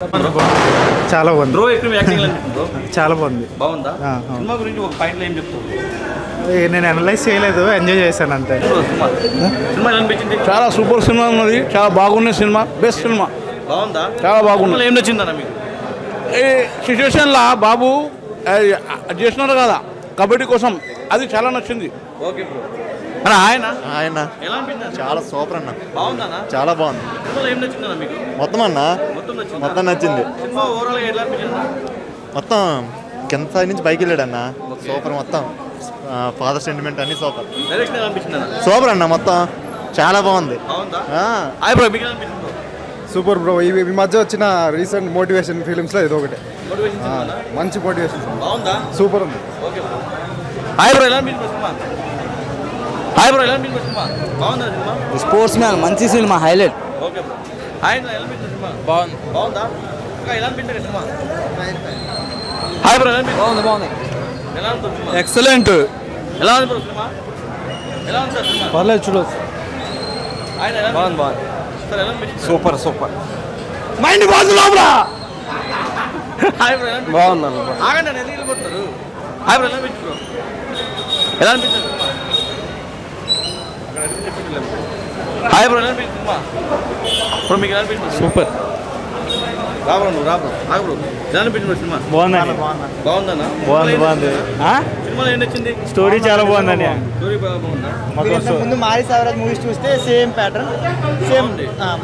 చాలా బాగుంది బ్రో ఎక్కువ యాక్టింగ్ అనిపిస్తుందో చాలా బాగుంది బాగుందా సినిమా గురించి ఒక పాయింట్లో ఏం చెప్తావు నేను అనలైజ్ చేయలేదు ఎంజాయ్ చేశాను అంతే సినిమా ఎలా అనిపించింది చాలా సూపర్ సినిమా ఉన్నది చాలా బాగున్న సినిమా బెస్ట్ సినిమా బాగుందా చాలా బాగుంది ఏం నచ్చిందన్న మీకు ఈ సిచ్యువేషన్లో బాబు చేసినారు కదా కబడ్డీ కోసం అది చాలా నచ్చింది ఓకే బ్రో అన్న ఆయన ఎలా అనిపించింది చాలా సూపర్ అన్న బాగుందన్నా చాలా బాగుంది సినిమాలో ఏం నచ్చిందన్న మీకు మొత్తం అన్న మొత్తం నచ్చింది సినిమా ఓవరాల్ ఎలా అనిపించింది మొత్తం కింద స్థాయి నుంచి పైకి వెళ్ళాడన్న సూపర్ మొత్తం ఫాదర్ సెంటిమెంట్ అన్ని సూపర్ డైరెక్షన్ ఎలా అనిపించింది అన్న సూపర్ అన్న మొత్తం చాలా బాగుంది బాగుందా హాయ్ బ్రో మీకు ఎలా అనిపించింది సూపర్ బ్రో ఈ మధ్య వచ్చిన రీసెంట్ మోటివేషన్ ఫిలిమ్స్లో ఇది ఒకటి మోటివేషన్ సినిమానా మంచి మోటివేషన్ బాగుందా సూపర్ ఉంది ఓకే బ్రో హాయ్ బ్రో ఎలా అనిపించింది సినిమా హాయ్ బ్రో ఎలా అనిపించింది సినిమా బాగుందా సినిమా స్పోర్ట్స్ మ్యాన్ మంచి cinema highlight okay bro hi ఎలా అనిపించింది సినిమా బాగుందా ఇంకా ఎలా అనిపించింది సినిమా హాయ్ బ్రో ఎలా అనిపించింది బాగుంది ఎలా ఉంది సినిమా ఎక్సలెంట్ ఎలా ఉంది బ్రో సినిమా ఎలా ఉంది సార్ సినిమా పర్లేదు చూడొచ్చు హాయ్ ఎలా బాగుంది సార్ ఎలా అనిపించింది సూపర్ మైండ్ బాగుంది లోపల హాయ్ బ్రో ఎలా అనిపించింది బాగుంది ఆగండి ఎందుకు వెళ్ళిపోతారు హాయ్ బ్రో ఎలా అనిపించింది బ్రో ఎలా అనిపించింది సినిమా హాయ్ బ్రో ఎలా అనిపించింది సినిమా బ్రో మీకు ఎలా అనిపించింది సూపర్ రాబ్రో నువ్వు రాబ్రో ఆగు బ్రో ఎలా అనిపించింది బ్రో సినిమా బాగుందండి బాగుందన్నా బాగుంది సినిమాలో ఏం నచ్చింది స్టోరీ చాలా బాగుందండి స్టోరీ బాగుందా ముందు మారి సావరాజ్ మూవీస్ చూస్తే సేమ్ ప్యాటర్న్ సేమ్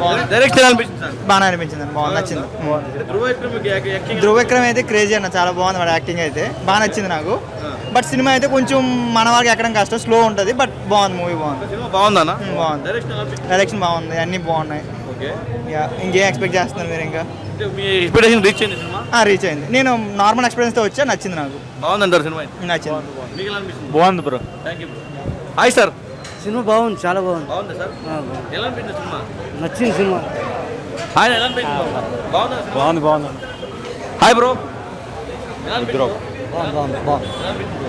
బాగుంది డైరెక్ట్ ఎలా అనిపించింది సార్ బాగా అనిపించింది బాగుంది నచ్చింది ధ్రువ విక్రమ్ మీకు యాక్టింగ్ ధ్రువ విక్రమ్ అయితే క్రేజీ అన్న చాలా బాగుంది వాడి యాక్టింగ్ అయితే బాగా నచ్చింది నాకు బట్ సినిమా అయితే కొంచెం మన వాళ్ళకి ఎక్కడం కష్టం స్లో ఉంటుంది బట్ బాగుంది మూవీ బాగుంది సినిమా బాగుందన్నా బాగుంది డైరెక్షన్ ఎలా అనిపించింది డైరెక్షన్ బాగుంది అన్నీ బాగున్నాయి ఓకే ఇంకేం ఎక్స్పెక్ట్ చేస్తున్నారు మీరు ఇంకా మీ ఎక్స్పెక్టేషన్ రీచ్ అయింది సినిమా రీచ్ అయింది నేను నార్మల్ ఎక్స్పీరియన్స్తో వచ్చా నచ్చింది నాకు బాగుందంటారు సినిమా నచ్చింది మీకు ఎలా అనిపిస్తుంది బాగుంది bro thank you bro hi sir cinema బాగుంది చాలా బాగుంది బాగుందా సార్ ఎలా అనిపించింది సినిమా నచ్చింది సినిమా హాయ్ ఎలా అనిపించింది బాగుందా సినిమా బాగుంది హాయ్ బ్రో ఎలా అనిపించింది బ్రో బాగుంది ఎలా అనిపించింది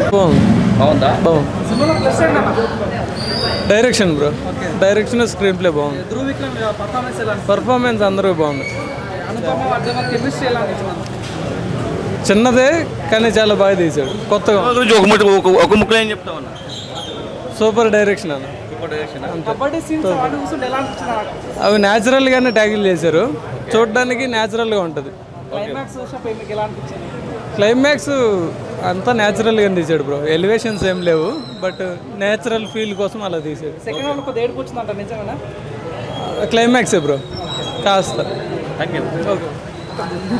బ్రో బాగుందా direction bro direction screen play బాగుంది పర్ఫార్మెన్స్ అందరూ బాగుంది చిన్నదే కానీ చాలా బాగా తీశాడు కొత్తగా సినిమా గురించి ఒక ముక్కలో ఏం చెప్తావు అన్న సూపర్ డైరెక్షన్ అన్న సూపర్ డైరెక్షన్ అవి న్యాచురల్గానే ట్యాగిల్ చేశారు చూడడానికి న్యాచురల్గా ఉంటుంది క్లైమాక్స్ అంతా న్యాచురల్గా తీసాడు బ్రో ఎలివేషన్స్ ఏం లేవు బట్ న్యాచురల్ ఫీల్ కోసం అలా తీసాడు క్లైమాక్సే బ్రో కాస్త థ్యాంక్ యూ ఓకే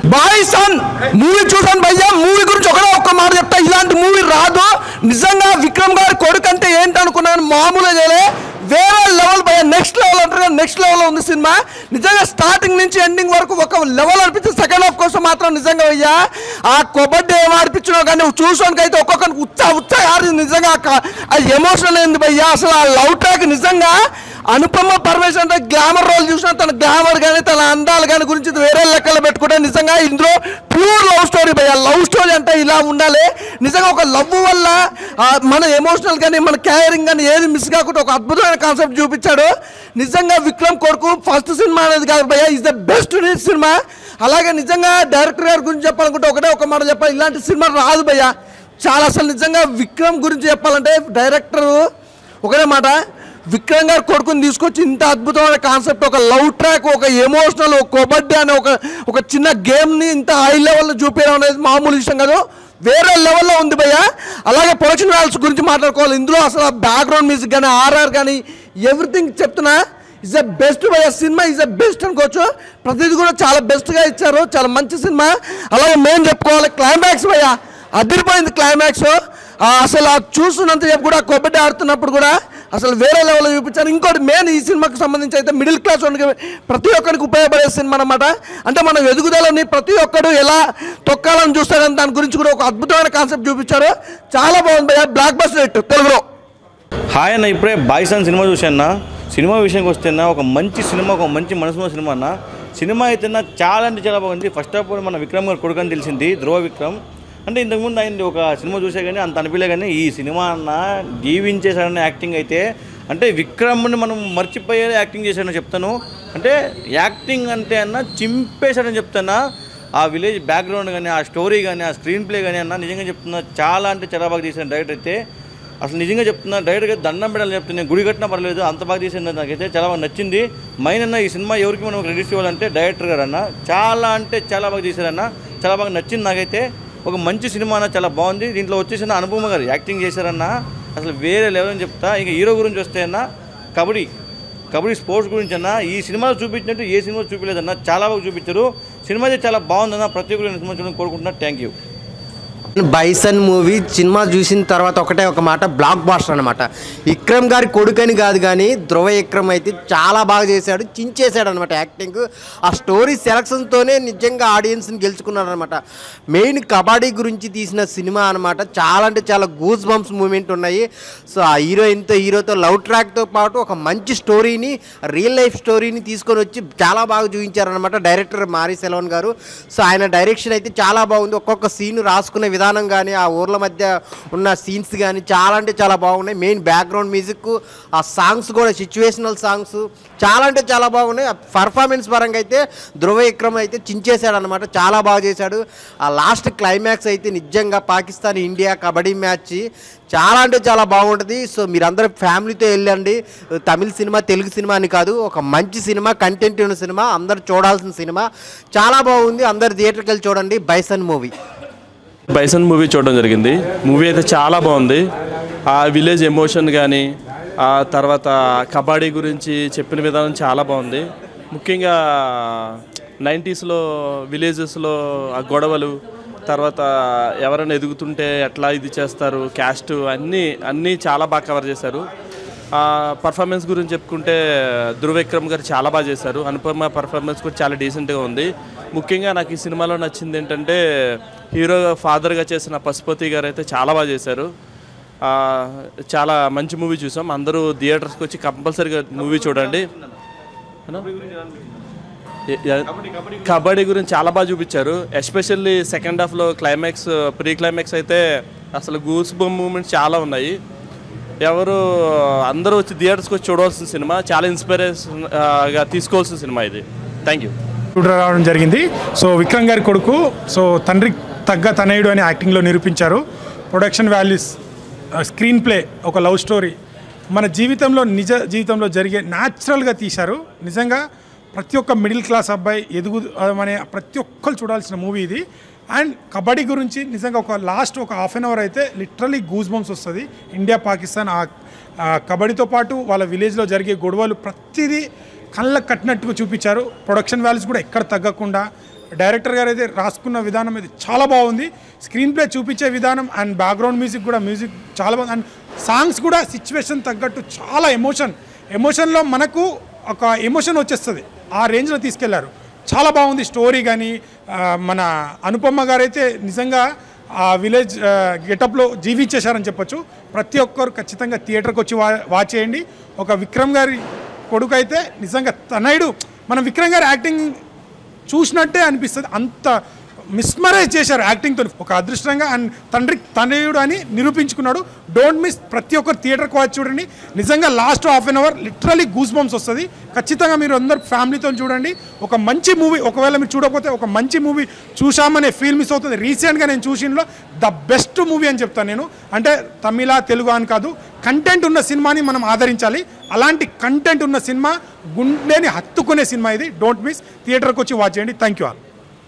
బాయ్ సన్ మూవీ చూసాను భయ్యా మూవీ గురించి ఒకటే ఒక్క మాట చెప్తా ఇలాంటి మూవీ రాదు నిజంగా విక్రమ్ గారి కొడుకు అంటే ఏంటనుకున్నాను మామూలుగా చేయలే వేరే లెవెల్ భయ్యా నెక్స్ట్ లెవెల్ అంటారు నెక్స్ట్ లెవెల్ ఉంది సినిమా నిజంగా స్టార్టింగ్ నుంచి ఎండింగ్ వరకు ఒక లెవెల్ అనిపించింది సెకండ్ హాఫ్ కోసం మాత్రం నిజంగా భయ్యా ఆ కబడ్డీ ఏం ఆడిపించినా కానీ చూసానికి అయితే ఒక్కొక్కరికి ఉత్సాహ ఆడింది నిజంగా అది ఎమోషనల్ అయింది భయ్యా అసలు ఆ లవ్ ట్రాక్ నిజంగా అనుపమ పరమేశ్వర్ అంటే గ్లామర్ రోల్ చూసినా తన గ్లామర్ కానీ తన అందాలు కానీ గురించి వేరే లెక్కలు పెట్టుకుంటే నిజంగా ఇందులో ప్యూర్ లవ్ స్టోరీ భయ్య లవ్ స్టోరీ అంటే ఇలా ఉండాలి నిజంగా ఒక లవ్ వల్ల మన ఎమోషనల్ కానీ మన కేరింగ్ కానీ ఏది మిస్ కాకుండా ఒక అద్భుతమైన కాన్సెప్ట్ చూపించాడు నిజంగా విక్రమ్ కొడుకు ఫస్ట్ సినిమా అనేది కాదు భయ్య ఈజ్ ద బెస్ట్ సినిమా అలాగే నిజంగా డైరెక్టర్ గారి గురించి చెప్పాలనుకుంటే ఒకటే ఒక మాట చెప్పాలి ఇలాంటి సినిమా రాదు భయ్య చాలా అసలు నిజంగా విక్రమ్ గురించి చెప్పాలంటే డైరెక్టర్ ఒకటే మాట విక్రమ్ గారు కొడుకుని తీసుకొచ్చి ఇంత అద్భుతమైన కాన్సెప్ట్ ఒక లవ్ ట్రాక్ ఒక ఎమోషనల్ ఒక కబడ్డీ అనే ఒక చిన్న గేమ్ని ఇంత హై లెవెల్లో చూపించడం అనేది మామూలు విషయం కాదు వేరే లెవెల్లో ఉంది భయ్య అలాగే ప్రొడక్షన్ వాల్యూస్ గురించి మాట్లాడుకోవాలి ఇందులో అసలు బ్యాక్గ్రౌండ్ మ్యూజిక్ కానీ ఆర్ఆర్ కానీ ఎవ్రీథింగ్ చెప్తున్నా ఈజ్ ద బెస్ట్ భయ్య సినిమా ఈజ్ ద బెస్ట్ అనుకోవచ్చు ప్రతిదీ కూడా చాలా బెస్ట్గా ఇచ్చారు చాలా మంచి సినిమా అలాగే మేము చెప్పుకోవాలి క్లైమాక్స్ భయ్య అదిరిపోయింది క్లైమాక్స్ అసలు చూస్తున్నంత చెప్పు కూడా కబడ్డీ ఆడుతున్నప్పుడు కూడా అసలు వేరే లెవెల్లో చూపించారు ఇంకోటి మెయిన్ ఈ సినిమాకి సంబంధించి అయితే మిడిల్ క్లాస్ ప్రతి ఒక్కరికి ఉపయోగపడే సినిమా అనమాట అంటే మన ఎదుగుదలని ప్రతి ఒక్కరు ఎలా తొక్కాలని చూస్తారని దాని గురించి కూడా ఒక అద్భుతమైన కాన్సెప్ట్ చూపించారు చాలా బాగుంది భయ్యా బ్లాక్ బస్టర్ హిట్ తెలుగులో హాయ్ అన్న ఇప్పుడే బాయ్స్ అని సినిమా చూసాను సినిమా విషయానికి వస్తేనా ఒక మంచి సినిమా ఒక మంచి మనసున్న సినిమా అన్న సినిమా అయితే చాలా అంటే చాలా బాగుంది ఫస్ట్ ఆఫ్ ఆల్ మన విక్రమ్ గారు కొడుకు అని తెలిసింది ధ్రువ విక్రమ్ అంటే ఇంతకుముందు ఆయన ఒక సినిమా చూసే కానీ అంత అనిపించలే కానీ ఈ సినిమా అన్న జీవించేసాడన్న యాక్టింగ్ అయితే అంటే విక్రమ్ని మనం మర్చిపోయే యాక్టింగ్ చేశాడని చెప్తాను. అంటే యాక్టింగ్ అంటే అన్న చింపేశాడని చెప్తానా. ఆ విలేజ్ బ్యాక్గ్రౌండ్ కానీ, ఆ స్టోరీ కానీ, ఆ స్క్రీన్ ప్లే కానీ అన్న నిజంగా చెప్తున్నా చాలా అంటే చాలా బాగా తీసాను డైరెక్టర్ అయితే. అసలు నిజంగా చెప్తున్నా, డైరెక్ట్గా దండం పెట్టాలని చెప్తున్నాను. గుడి కట్టినా పర్లేదు, అంత బాగా తీసింది నాకైతే చాలా బాగా నచ్చింది. మెయిన్ అన్న ఈ సినిమా ఎవరికి మనం క్రెడిట్స్ ఇవ్వాలంటే డైరెక్టర్ గారు అన్న. చాలా అంటే చాలా బాగా తీశారన్న, చాలా బాగా నచ్చింది నాకైతే. ఒక మంచి సినిమా అన్న, చాలా బాగుంది. దీంట్లో వచ్చేసిన అనుపమ గారు యాక్టింగ్ చేశారన్న, అసలు వేరే లెవెల్ అని చెప్తా. ఇంకా హీరో గురించి వస్తే అన్న, కబడ్డీ స్పోర్ట్స్ గురించి అన్న ఈ సినిమాలో చూపించినట్టు ఏ సినిమా చూపించలేదన్న, చాలా బాగా చూపించారు. సినిమా అయితే చాలా బాగుందన్న, ప్రతి ఒక్కరు సినిమా చూడాలని కోరుకుంటున్నా. Thank you. Bison movie cinema చూసిన తర్వాత ఒకటే ఒక మాట, బ్లాక్ బాస్టర్ అనమాట. విక్రమ్ గారి కొడుకని కాదు కానీ ధ్రువ విక్రమ్ అయితే చాలా బాగా చేశాడు, చించేశాడు అనమాట యాక్టింగ్. ఆ స్టోరీ సెలక్షన్తోనే నిజంగా ఆడియన్స్ని గెలుచుకున్నాడు అనమాట. మెయిన్ కబడ్డీ గురించి తీసిన సినిమా అనమాట. చాలా అంటే చాలా గూస్ బంప్స్ మూమెంట్ ఉన్నాయి. సో ఆ హీరోతో లవ్ ట్రాక్తో పాటు ఒక మంచి స్టోరీని, రియల్ లైఫ్ స్టోరీని తీసుకొని వచ్చి చాలా బాగా చూపించారనమాట డైరెక్టర్ మారీ సెల్వన్ గారు. సో ఆయన డైరెక్షన్ అయితే చాలా బాగుంది. ఒక్కొక్క సీన్ రాసుకునే విధానం కానీ, ఆ ఊర్ల మధ్య ఉన్న సీన్స్ కానీ చాలా అంటే చాలా బాగున్నాయి. మెయిన్ బ్యాక్గ్రౌండ్ మ్యూజిక్, ఆ సాంగ్స్ కూడా సిచ్యువేషనల్ సాంగ్స్ చాలా అంటే చాలా బాగున్నాయి. పర్ఫార్మెన్స్ పరంగా అయితే ధ్రువ విక్రమ్ అయితే చించేశాడు అనమాట, చాలా బాగా చేశాడు. ఆ లాస్ట్ క్లైమాక్స్ అయితే నిజంగా పాకిస్తాన్ ఇండియా కబడ్డీ మ్యాచ్ చాలా అంటే చాలా బాగుంటుంది. సో మీరందరూ ఫ్యామిలీతో వెళ్ళండి. తమిళ సినిమా, తెలుగు సినిమా అని కాదు, ఒక మంచి సినిమా, కంటెంట్ ఉన్న సినిమా, అందరు చూడాల్సిన సినిమా, చాలా బాగుంది. అందరు థియేటర్కి వెళ్ళి చూడండి బైసన్ మూవీ చూడడం జరిగింది. మూవీ అయితే చాలా బాగుంది. ఆ విలేజ్ ఎమోషన్ కానీ, ఆ తర్వాత కబడ్డీ గురించి చెప్పిన విధానం చాలా బాగుంది. ముఖ్యంగా 90స్లో విలేజెస్లో ఆ గొడవలు, తర్వాత ఎవరైనా ఎదుగుతుంటే ఎట్లా ఇది చేస్తారు, క్యాస్ట్ అన్నీ చాలా బాగా కవర్ చేశారు. పర్ఫార్మెన్స్ గురించి చెప్పుకుంటే ధ్రువ విక్రమ్ గారు చాలా బాగా చేశారు. అనుపమ పర్ఫార్మెన్స్ కూడా చాలా డీసెంట్గా ఉంది. ముఖ్యంగా నాకు ఈ సినిమాలో నచ్చింది ఏంటంటే హీరో ఫాదర్గా చేసిన పశుపతి గారు అయితే చాలా బాగా చేశారు. చాలా మంచి మూవీ చూసాం. అందరూ థియేటర్స్కి వచ్చి కంపల్సరీగా మూవీ చూడండి. కబడ్డీ గురించి చాలా బాగా చూపించారు. ఎస్పెషల్లీ సెకండ్ హాఫ్లో క్లైమాక్స్, ప్రీ క్లైమాక్స్ అయితే అసలు గూస్ బంప్ మూమెంట్స్ చాలా ఉన్నాయి. అందరూ వచ్చి థియేటర్స్కి వచ్చి చూడవలసిన సినిమా, చాలా ఇన్స్పిరేషన్గా తీసుకోవాల్సిన సినిమా ఇది. Thank you. రావడం జరిగింది. సో విక్రమ్ గారి కొడుకు, సో తండ్రికి తగ్గ తనయుడు అని యాక్టింగ్లో నిరూపించారు. ప్రొడక్షన్ వాల్యూస్, స్క్రీన్ ప్లే, ఒక లవ్ స్టోరీ మన నిజ జీవితంలో జరిగే న్యాచురల్గా తీశారు. నిజంగా ప్రతి ఒక్క మిడిల్ క్లాస్ అబ్బాయి అనే ప్రతి ఒక్కరు చూడాల్సిన మూవీ ఇది. అండ్ కబడ్డీ గురించి నిజంగా ఒక లాస్ట్ ఒక హాఫ్ అన్ అవర్ అయితే లిటరలీ గూస్ బంప్స్ వస్తుంది. ఇండియా పాకిస్తాన్ కబడ్డీతో పాటు వాళ్ళ విలేజ్లో జరిగే గొడవలు ప్రతిదీ కళ్ళకు కట్టినట్టుగా చూపించారు. ప్రొడక్షన్ వాల్యూస్ కూడా ఎక్కడ తగ్గకుండా డైరెక్టర్ గారు అయితే రాసుకున్న విధానం అయితే చాలా బాగుంది. స్క్రీన్ ప్లే చూపించే విధానం అండ్ బ్యాక్గ్రౌండ్ మ్యూజిక్ చాలా బాగుంది. అండ్ సాంగ్స్ కూడా సిచ్యువేషన్ తగ్గట్టు చాలా ఎమోషన్లో మనకు ఒక ఎమోషన్ వచ్చేస్తుంది, ఆ రేంజ్లో తీసుకెళ్లారు. చాలా బాగుంది స్టోరీ. కానీ మన అనుపమ గారు అయితే నిజంగా ఆ విలేజ్ గెటప్లో జీవించేశారని చెప్పొచ్చు. ప్రతి ఒక్కరు ఖచ్చితంగా థియేటర్కి వచ్చి వాచ్ చేయండి. ఒక విక్రమ్ గారి కొడుకు అయితే నిజంగా తనయుడు, మనం విక్రమ్ గారి యాక్టింగ్ చూసినట్టే అనిపిస్తుంది, అంత మిస్మరైజ్ చేశారు యాక్టింగ్తో. ఒక అదృష్టంగా అండ్ తనయుడు అని నిరూపించుకున్నాడు. డోంట్ మిస్, ప్రతి ఒక్కరు థియేటర్కి వచ్చి చూడండి. నిజంగా last half an hour literally goose bumps వస్తుంది. ఖచ్చితంగా మీరు అందరు ఫ్యామిలీతో చూడండి. ఒక మంచి మూవీ, ఒకవేళ మీరు చూడకపోతే ఒక మంచి మూవీ చూసామనే ఫీల్ మిస్ అవుతుంది. రీసెంట్గా నేను చూసినలో ద బెస్ట్ మూవీ అని చెప్తాను నేను. అంటే తమిళ, తెలుగు అని కాదు, కంటెంట్ ఉన్న సినిమాని మనం ఆదరించాలి. అలాంటి కంటెంట్ ఉన్న సినిమా, గుండెని హత్తుకునే సినిమా ఇది. డోంట్ మిస్, థియేటర్కి వచ్చి వాచ్ చేయండి. Thank you all.